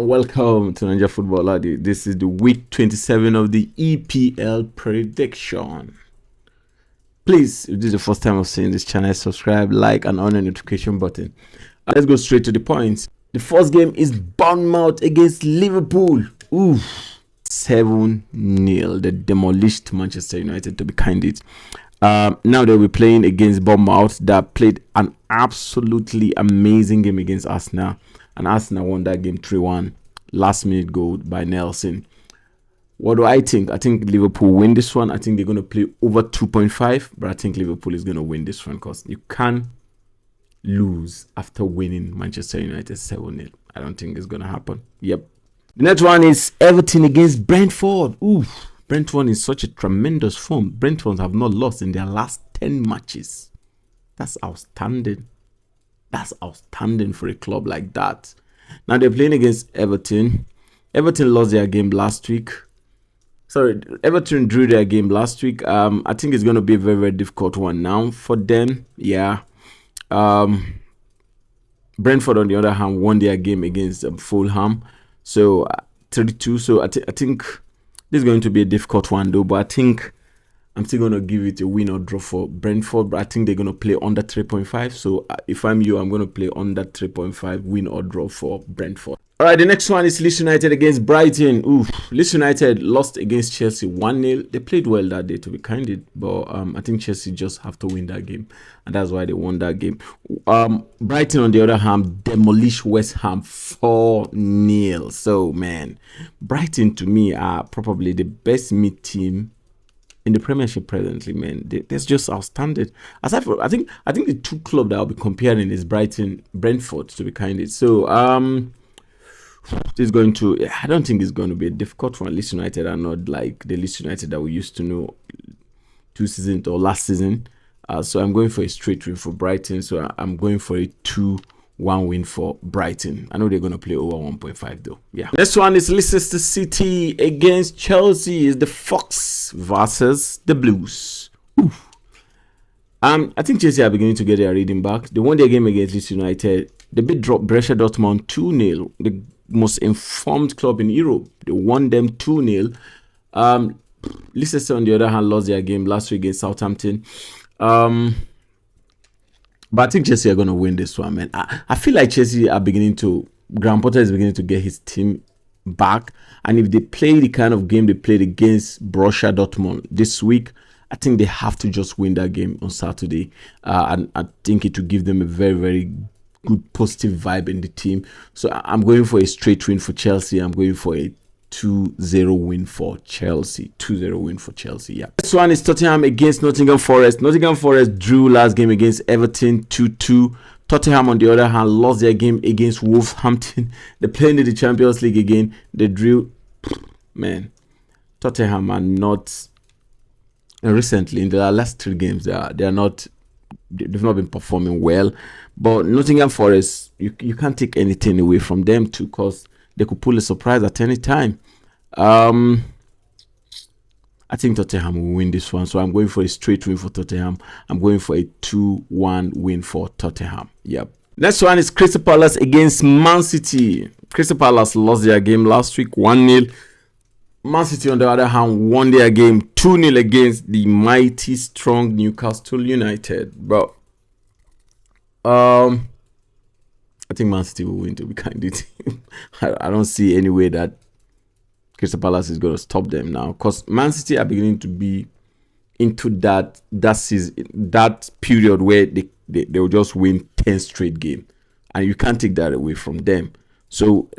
and welcome to Nigeria Football Ladi. This is the week 27 of the EPL prediction. Please, if this is the first time of seeing this channel, subscribe, like, and on the notification button. Let's go straight to the points. The first game is Bournemouth against Liverpool. Ooh, 7-0. They demolished Manchester United, to be candid. Now they'll be playing against Bournemouth that played an absolutely amazing game against Arsenal. And Arsenal won that game 3-1. Last minute goal by Nelson. What do I think? I think Liverpool win this one. I think they're going to play over 2.5. But I think Liverpool is going to win this one because you can't lose after winning Manchester United 7-0. I don't think it's going to happen. Yep. The next one is Everton against Brentford. Ooh, Brentford is such a tremendous form. Brentford have not lost in their last 10 matches. That's outstanding. That's outstanding for a club like that. Now they're playing against Everton. Everton lost their game last week. Sorry, Everton drew their game last week. I think it's going to be a very, very difficult one now for them. Yeah. Brentford, on the other hand, won their game against Fulham. So 32. So I think this is going to be a difficult one though. But I think I'm still going to give it a win or draw for Brentford, but I think they're going to play under 3.5. So if I'm you, I'm going to play under 3.5 win or draw for Brentford. All right, the next one is Leeds United against Brighton. Ooh, Leeds United lost against Chelsea 1-0. They played well that day, to be candid, but I think Chelsea just have to win that game, and that's why they won that game. Brighton, on the other hand, demolished West Ham 4-0. So, man, Brighton to me are probably the best mid team in the Premiership presently, man. That's just outstanding. Aside from, I think the two clubs that I'll be comparing is Brighton, Brentford, to be candid. So it's going to. I don't think it's going to be a difficult one. Leeds United are not like the Leeds United that we used to know 2 seasons or last season. So I'm going for a straight win for Brighton. So I'm going for a 2-1 win for Brighton. I know they're going to play over 1.5 though. Yeah. Next one is Leicester City against Chelsea. Is the Fox versus the Blues. Oof. I think Chelsea are beginning to get their reading back. They won their game against Leeds United. They beat Borussia Dortmund 2-0. The most informed club in Europe. They won them 2-0. Leicester, on the other hand, lost their game last week against Southampton. But I think Chelsea are going to win this one, man. I feel like Chelsea are Graham Potter is beginning to get his team back. And if they play the kind of game they played against Borussia Dortmund this week, I think they have to just win that game on Saturday. And I think it will give them a very, very good positive vibe in the team. So I'm going for a straight win for Chelsea. I'm going for a 2-0 win for Chelsea. 2-0 win for Chelsea, yeah. This one is Tottenham against Nottingham Forest. Nottingham Forest drew last game against Everton 2-2. Tottenham, on the other hand, lost their game against Wolverhampton. They're playing in the Champions League again. They drew. Man, Tottenham are not. Recently, in the last 3 games, they've not been performing well. But Nottingham Forest, you can't take anything away from them too, because they could pull a surprise at any time. I think Tottenham will win this one. So I'm going for a straight win for Tottenham. I'm going for a 2-1 win for Tottenham. Yep. Next one is Crystal Palace against Man City. Crystal Palace lost their game last week 1-0. Man City, on the other hand, won their game 2-0 against the mighty strong Newcastle United. Bro, I think Man City will win, to be candid. I don't see any way that Crystal Palace is going to stop them now, because Man City are beginning to be into that season, that period where they will just win 10 straight games, and you can't take that away from them. So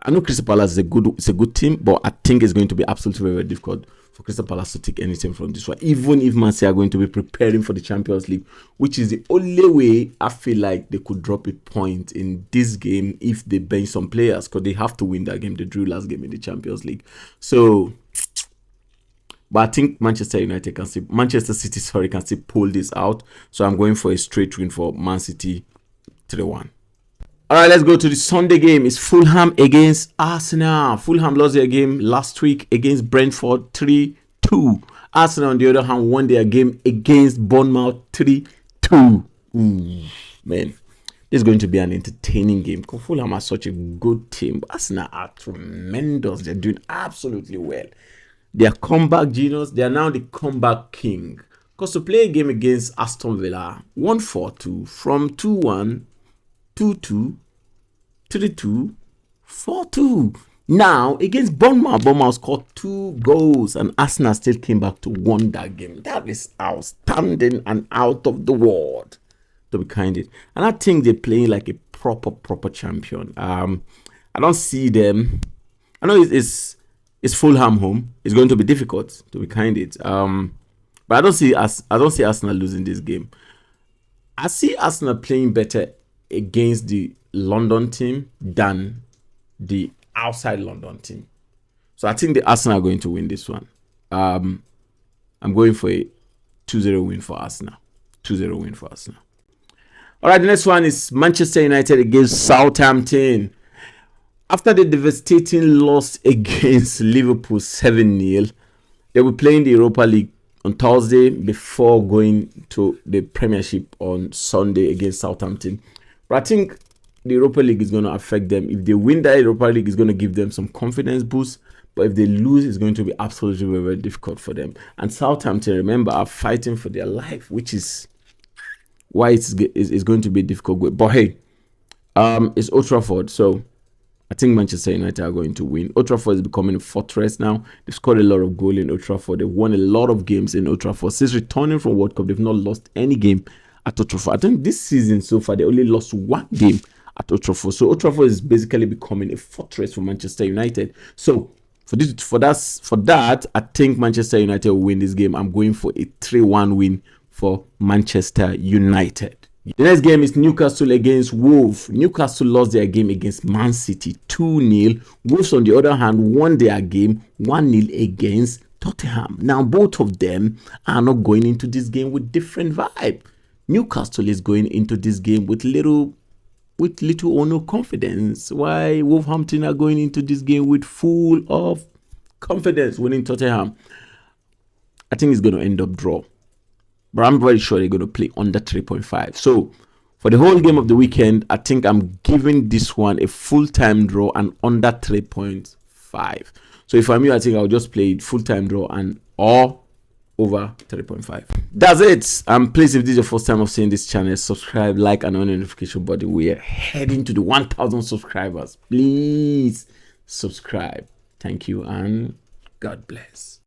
I know Crystal Palace is a good team, but I think it's going to be absolutely very, very difficult for Crystal Palace to take anything from this one, even if Man City are going to be preparing for the Champions League, which is the only way I feel like they could drop a point in this game if they bench some players, because they have to win that game. They drew last game in the Champions League. So, but I think Manchester City can still pull this out. So I'm going for a straight win for Man City 3-1. All right, let's go to the Sunday game. It's Fulham against Arsenal. Fulham lost their game last week against Brentford 3-2. Arsenal, on the other hand, won their game against Bournemouth 3-2. Man, This is going to be an entertaining game. Fulham are such a good team. Arsenal are tremendous. They're doing absolutely well. They are comeback genius. They are now the comeback king. Because to play a game against Aston Villa, 1-4-2, from 2-1, 2-2, 3-2, 4-2. Now, against Bournemouth scored 2 goals and Arsenal still came back to win that game. That is outstanding and out of the world, to be candid. And I think they're playing like a proper champion. I don't see them. I know it's Fulham home. It's going to be difficult, to be candid. But I don't see Arsenal losing this game. I see Arsenal playing better against the London team than the outside London team. So I think the Arsenal are going to win this one. I'm going for a 2-0 win for Arsenal. 2-0 win for Arsenal. All right, the next one is Manchester United against Southampton. After the devastating loss against Liverpool 7-0, they will play in the Europa League on Thursday before going to the Premiership on Sunday against Southampton. But I think the Europa League is going to affect them. If they win that Europa League, it's going to give them some confidence boost. But if they lose, it's going to be absolutely very, very difficult for them. And Southampton, remember, are fighting for their life, which is why it's going to be a difficult game. But hey, it's Old Trafford, so I think Manchester United are going to win. Old Trafford is becoming a fortress now. They've scored a lot of goals in Old Trafford. They've won a lot of games in Old Trafford. Since returning from World Cup, they've not lost any game at Old Trafford. I think this season so far, they only lost 1 game at Old Trafford. So Old Trafford is basically becoming a fortress for Manchester United. So for that, I think Manchester United will win this game. I'm going for a 3-1 win for Manchester United. The next game is Newcastle against Wolves. Newcastle lost their game against Man City 2-0. Wolves, on the other hand, won their game 1-0 against Tottenham. Now, both of them are not going into this game with different vibe. Newcastle is going into this game with little or no confidence, while Wolverhampton are going into this game with full of confidence, winning Tottenham. I think it's going to end up draw. But I'm very sure they're going to play under 3.5. So for the whole game of the weekend, I think I'm giving this one a full-time draw and under 3.5. So if I'm you, I think I'll just play it full-time draw and or over 3.5. That's it. Please, if this is your first time of seeing this channel, subscribe, like, and on the notification button. We are heading to the 1,000 subscribers. Please subscribe. Thank you and God bless.